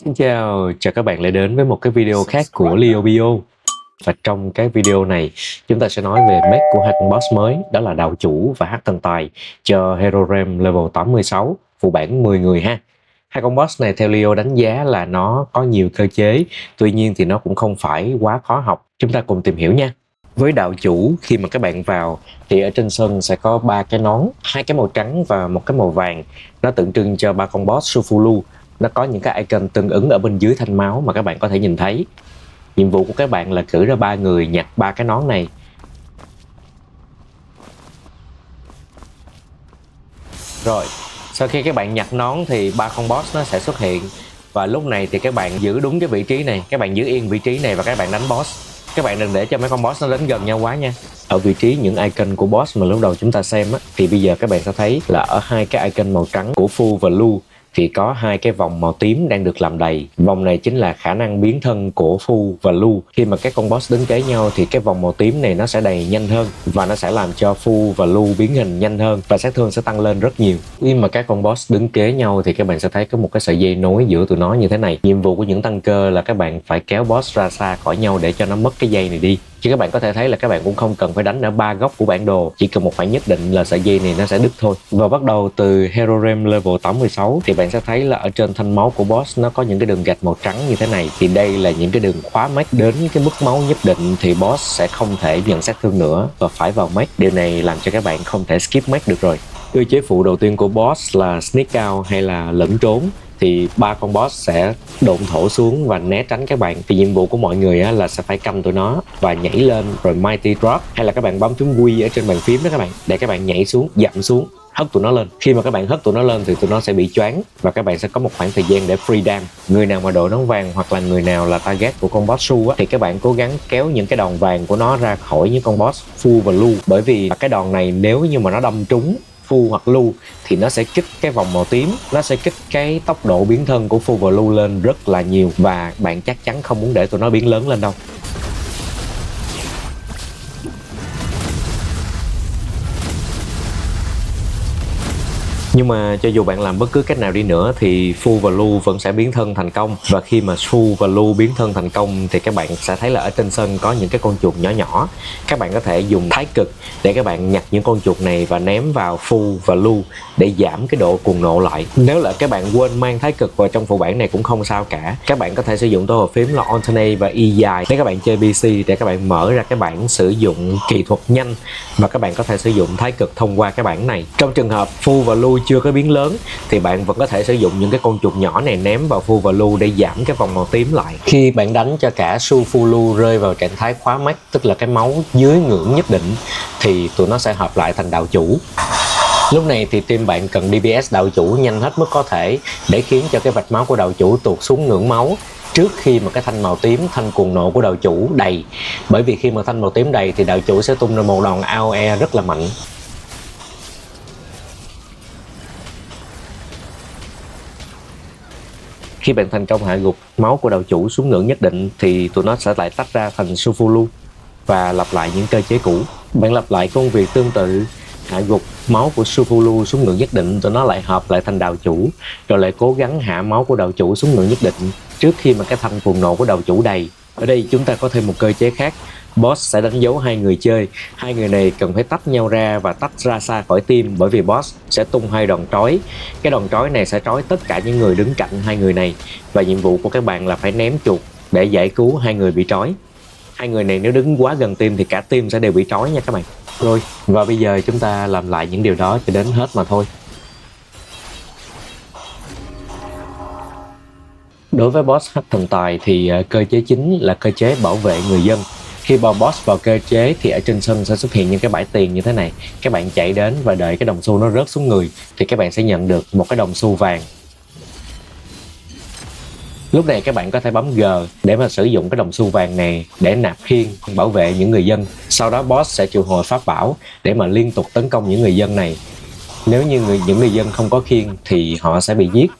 Xin chào các bạn lại đến với một cái video khác của Leo Bio. Và trong cái video này chúng ta sẽ nói về mech của hai con boss mới, đó là đạo chủ và hắc thần tài cho Hero Realm level 86, phụ bản 10 người ha. Hai con boss này theo Leo đánh giá là nó có nhiều cơ chế, tuy nhiên thì nó cũng không phải quá khó học. Chúng ta cùng tìm hiểu nha. Với đạo chủ, khi mà các bạn vào thì ở trên sân sẽ có 3 cái nón, 2 cái màu trắng và một cái màu vàng. Nó tượng trưng cho 3 con boss Sufulu. Nó có những cái icon tương ứng ở bên dưới thanh máu mà các bạn có thể nhìn thấy. Nhiệm vụ của các bạn là cử ra 3 người nhặt 3 cái nón này. Rồi, sau khi các bạn nhặt nón thì 3 con boss nó sẽ xuất hiện. Và lúc này thì các bạn giữ đúng cái vị trí này, các bạn giữ yên vị trí này và các bạn đánh boss. Các bạn đừng để cho mấy con boss nó đến gần nhau quá nha. Ở vị trí những icon của boss mà lúc đầu chúng ta xem á, thì bây giờ các bạn sẽ thấy là ở hai cái icon màu trắng của Fu và Lu thì có hai cái vòng màu tím đang được làm đầy. Vòng này chính là khả năng biến thân của Fu và Lu. Khi mà các con boss đến kế nhau thì cái vòng màu tím này nó sẽ đầy nhanh hơn và nó sẽ làm cho Fu và Lu biến hình nhanh hơn và sát thương sẽ tăng lên rất nhiều. Khi mà các con boss đứng kế nhau thì các bạn sẽ thấy có một cái sợi dây nối giữa tụi nó như thế này. Nhiệm vụ của những tăng cơ là các bạn phải kéo boss ra xa khỏi nhau để cho nó mất cái dây này đi. Chứ các bạn có thể thấy là các bạn cũng không cần phải đánh ở 3 góc của bản đồ, chỉ cần một khoảng nhất định là sợi dây này nó sẽ đứt thôi. Và bắt đầu từ Hero Realm level 86 thì bạn sẽ thấy là ở trên thanh máu của boss nó có những cái đường gạch màu trắng như thế này. Thì đây là những cái đường khóa mech, đến cái mức máu nhất định thì boss sẽ không thể nhận sát thương nữa và phải vào mech. Điều này làm cho các bạn không thể skip mech được rồi. Cơ chế phụ đầu tiên của boss là sneak out hay là lẫn trốn. Thì 3 con boss sẽ độn thổ xuống và né tránh các bạn. Thì nhiệm vụ của mọi người là sẽ phải canh tụi nó và nhảy lên rồi mighty drop, hay là các bạn bấm phím Q ở trên bàn phím đó các bạn, để các bạn nhảy xuống, dậm xuống, hất tụi nó lên. Khi mà các bạn hất tụi nó lên thì tụi nó sẽ bị choáng và các bạn sẽ có một khoảng thời gian để free dam. Người nào mà đội nón vàng hoặc là người nào là target của con boss Su thì các bạn cố gắng kéo những cái đòn vàng của nó ra khỏi những con boss Fu và Lu, bởi vì cái đòn này nếu như mà nó đâm trúng Fu hoặc Lu thì nó sẽ kích cái vòng màu tím, nó sẽ kích cái tốc độ biến thân của Fu và Lu lên rất là nhiều và bạn chắc chắn không muốn để tụi nó biến lớn lên đâu. Nhưng mà cho dù bạn làm bất cứ cách nào đi nữa thì Fu và Lu vẫn sẽ biến thân thành công. Và khi mà Fu và Lu biến thân thành công thì các bạn sẽ thấy là ở trên sân có những cái con chuột nhỏ nhỏ. Các bạn có thể dùng thái cực để các bạn nhặt những con chuột này và ném vào Fu và Lu để giảm cái độ cuồng nộ lại. Nếu là các bạn quên mang thái cực vào trong phụ bản này cũng không sao cả. Các bạn có thể sử dụng tổ hợp phím là Alternate và Y dài để các bạn chơi PC, để các bạn mở ra cái bảng sử dụng kỹ thuật nhanh và các bạn có thể sử dụng thái cực thông qua cái bảng này. Trong trường hợp Fu và Lu chưa có biến lớn thì bạn vẫn có thể sử dụng những cái con chuột nhỏ này ném vào Fu và Lu để giảm cái vòng màu tím lại. Khi bạn đánh cho cả Su, Fu, Lu rơi vào trạng thái khóa mech, tức là cái máu dưới ngưỡng nhất định, thì tụi nó sẽ hợp lại thành đạo chủ. Lúc này thì team bạn cần DPS đạo chủ nhanh hết mức có thể để khiến cho cái vạch máu của đạo chủ tụt xuống ngưỡng máu trước khi mà cái thanh màu tím, thanh cuồng nộ của đạo chủ đầy. Bởi vì khi mà thanh màu tím đầy thì đạo chủ sẽ tung ra một đòn AOE rất là mạnh. Khi bạn thành công hạ gục máu của đạo chủ xuống ngưỡng nhất định thì tụi nó sẽ lại tách ra thành Sufulu và lặp lại những cơ chế cũ. Bạn lặp lại công việc tương tự, hạ gục máu của Sufulu xuống ngưỡng nhất định, tụi nó lại hợp lại thành đạo chủ, rồi lại cố gắng hạ máu của đạo chủ xuống ngưỡng nhất định trước khi mà cái thanh cuồng nộ của đạo chủ đầy. Ở đây chúng ta có thêm một cơ chế khác. Boss sẽ đánh dấu hai người chơi. Hai người này cần phải tách nhau ra và tách ra xa khỏi team, bởi vì boss sẽ tung hai đòn trói. Cái đòn trói này sẽ trói tất cả những người đứng cạnh hai người này. Và nhiệm vụ của các bạn là phải ném chuột để giải cứu hai người bị trói. Hai người này nếu đứng quá gần team thì cả team sẽ đều bị trói nha các bạn. Rồi, và bây giờ chúng ta làm lại những điều đó cho đến hết mà thôi. Đối với boss hắc thần tài thì cơ chế chính là cơ chế bảo vệ người dân. Khi bao boss vào cơ chế thì ở trên sân sẽ xuất hiện những cái bãi tiền như thế này. Các bạn chạy đến và đợi cái đồng xu nó rớt xuống người thì các bạn sẽ nhận được một cái đồng xu vàng. Lúc này các bạn có thể bấm G để mà sử dụng cái đồng xu vàng này để nạp khiên bảo vệ những người dân. Sau đó boss sẽ triệu hồi pháp bảo để mà liên tục tấn công những người dân này. Nếu như những người dân không có khiên thì họ sẽ bị giết.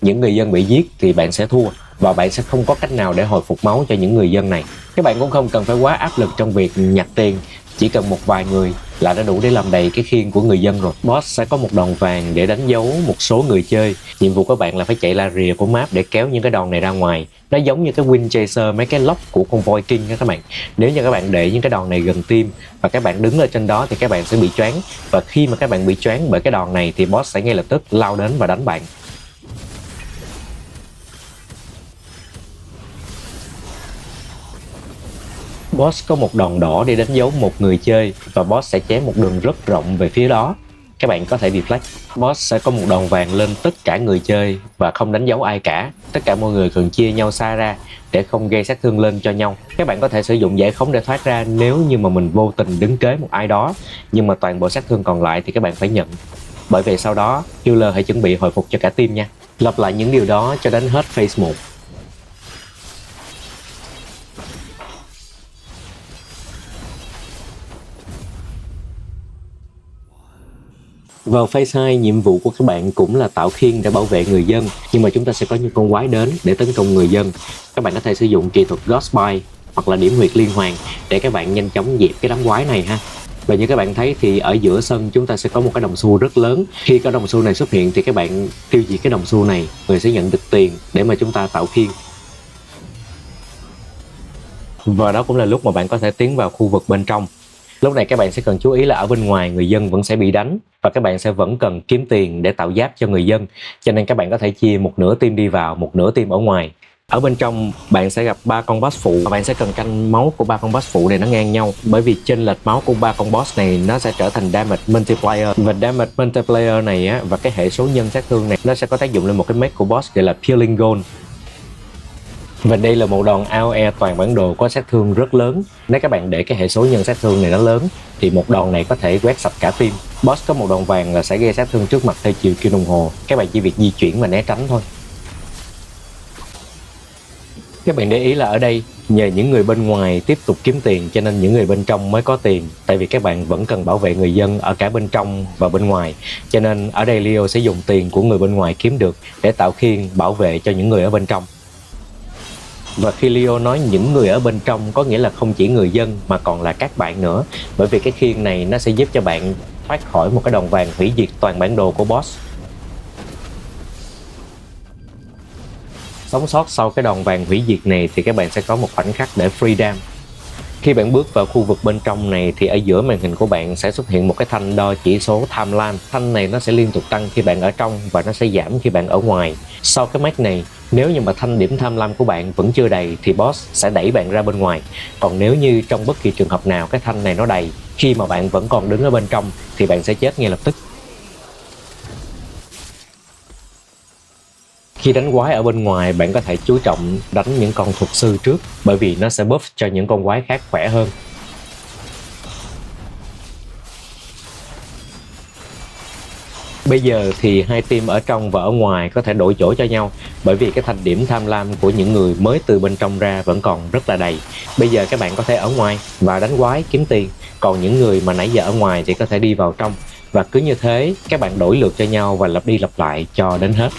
Những người dân bị giết thì bạn sẽ thua và bạn sẽ không có cách nào để hồi phục máu cho những người dân này. Các bạn cũng không cần phải quá áp lực trong việc nhặt tiền, chỉ cần một vài người là đã đủ để làm đầy cái khiên của người dân rồi. Boss sẽ có một đòn vàng để đánh dấu một số người chơi. Nhiệm vụ của bạn là phải chạy la rìa của map để kéo những cái đòn này ra ngoài. Nó giống như cái Wind Chaser, mấy cái lock của con voi King đó các bạn. Nếu như các bạn để những cái đòn này gần team và các bạn đứng ở trên đó thì các bạn sẽ bị choáng. Và khi mà các bạn bị choáng bởi cái đòn này thì boss sẽ ngay lập tức lao đến và đánh bạn. Boss có một đòn đỏ để đánh dấu một người chơi và boss sẽ chém một đường rất rộng về phía đó. Các bạn có thể deflect. Boss sẽ có một đòn vàng lên tất cả người chơi và không đánh dấu ai cả. Tất cả mọi người cần chia nhau xa ra để không gây sát thương lên cho nhau. Các bạn có thể sử dụng giải phóng để thoát ra nếu như mà mình vô tình đứng kế một ai đó, nhưng mà toàn bộ sát thương còn lại thì các bạn phải nhận. Bởi vì sau đó healer hãy chuẩn bị hồi phục cho cả team nha. Lặp lại những điều đó cho đến hết phase 1. Vào phase 2, nhiệm vụ của các bạn cũng là tạo khiên để bảo vệ người dân, nhưng mà chúng ta sẽ có những con quái đến để tấn công người dân. Các bạn có thể sử dụng kỹ thuật Ghostbite hoặc là điểm huyệt liên hoàn để các bạn nhanh chóng dẹp cái đám quái này ha. Và như các bạn thấy thì ở giữa sân chúng ta sẽ có một cái đồng xu rất lớn. Khi cái đồng xu này xuất hiện thì các bạn tiêu diệt cái đồng xu này, người sẽ nhận được tiền để mà chúng ta tạo khiên. Và đó cũng là lúc mà bạn có thể tiến vào khu vực bên trong. Lúc này các bạn sẽ cần chú ý là ở bên ngoài người dân vẫn sẽ bị đánh và các bạn sẽ vẫn cần kiếm tiền để tạo giáp cho người dân. Cho nên các bạn có thể chia một nửa team đi vào, một nửa team ở ngoài. Ở bên trong bạn sẽ gặp 3 con boss phụ và bạn sẽ cần canh máu của 3 con boss phụ này nó ngang nhau, bởi vì chênh lệch máu của 3 con boss này nó sẽ trở thành damage multiplier, và damage multiplier này á, và cái hệ số nhân sát thương này nó sẽ có tác dụng lên một cái mech của boss gọi là Peeling Gold. Và đây là một đòn AoE toàn bản đồ có sát thương rất lớn. Nếu các bạn để cái hệ số nhân sát thương này nó lớn thì một đòn này có thể quét sạch cả team. Boss có một đòn vàng là sẽ gây sát thương trước mặt theo chiều kim đồng hồ. Các bạn chỉ việc di chuyển và né tránh thôi. Các bạn để ý là ở đây nhờ những người bên ngoài tiếp tục kiếm tiền cho nên những người bên trong mới có tiền. Tại vì các bạn vẫn cần bảo vệ người dân ở cả bên trong và bên ngoài. Cho nên ở đây Leo sẽ dùng tiền của người bên ngoài kiếm được để tạo khiên bảo vệ cho những người ở bên trong. Và khi Leo nói những người ở bên trong có nghĩa là không chỉ người dân mà còn là các bạn nữa. Bởi vì cái khiên này nó sẽ giúp cho bạn thoát khỏi một cái đòn vàng hủy diệt toàn bản đồ của boss. Sống sót sau cái đòn vàng hủy diệt này thì các bạn sẽ có một khoảnh khắc để freedom. Khi bạn bước vào khu vực bên trong này thì ở giữa màn hình của bạn sẽ xuất hiện một cái thanh đo chỉ số tham lam. Thanh này nó sẽ liên tục tăng khi bạn ở trong và nó sẽ giảm khi bạn ở ngoài. Sau cái mech này, nếu như mà thanh điểm tham lam của bạn vẫn chưa đầy thì boss sẽ đẩy bạn ra bên ngoài. Còn nếu như trong bất kỳ trường hợp nào cái thanh này nó đầy, khi mà bạn vẫn còn đứng ở bên trong thì bạn sẽ chết ngay lập tức. Khi đánh quái ở bên ngoài, bạn có thể chú trọng đánh những con thuật sư trước, bởi vì nó sẽ buff cho những con quái khác khỏe hơn. Bây giờ thì hai team ở trong và ở ngoài có thể đổi chỗ cho nhau, bởi vì cái thanh điểm tham lam của những người mới từ bên trong ra vẫn còn rất là đầy. Bây giờ các bạn có thể ở ngoài và đánh quái kiếm tiền, còn những người mà nãy giờ ở ngoài thì có thể đi vào trong. Và cứ như thế các bạn đổi lượt cho nhau và lặp đi lặp lại cho đến hết.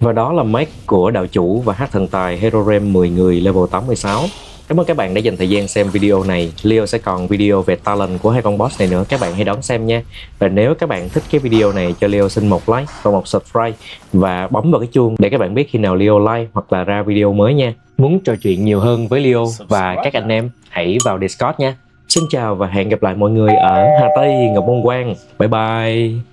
Và đó là make của đạo chủ và hát thần tài Herorem 10 người level 86. Cảm ơn các bạn đã dành thời gian xem video này. Leo sẽ còn video về talent của hai con boss này nữa, các bạn hãy đón xem nha. Và nếu các bạn thích cái video này cho Leo xin một like và một subscribe và bấm vào cái chuông để các bạn biết khi nào Leo like hoặc là ra video mới nha. Muốn trò chuyện nhiều hơn với Leo và các anh em, hãy vào Discord nha. Xin chào và hẹn gặp lại mọi người ở Hà Tây, Ngọc Môn Quang. Bye bye.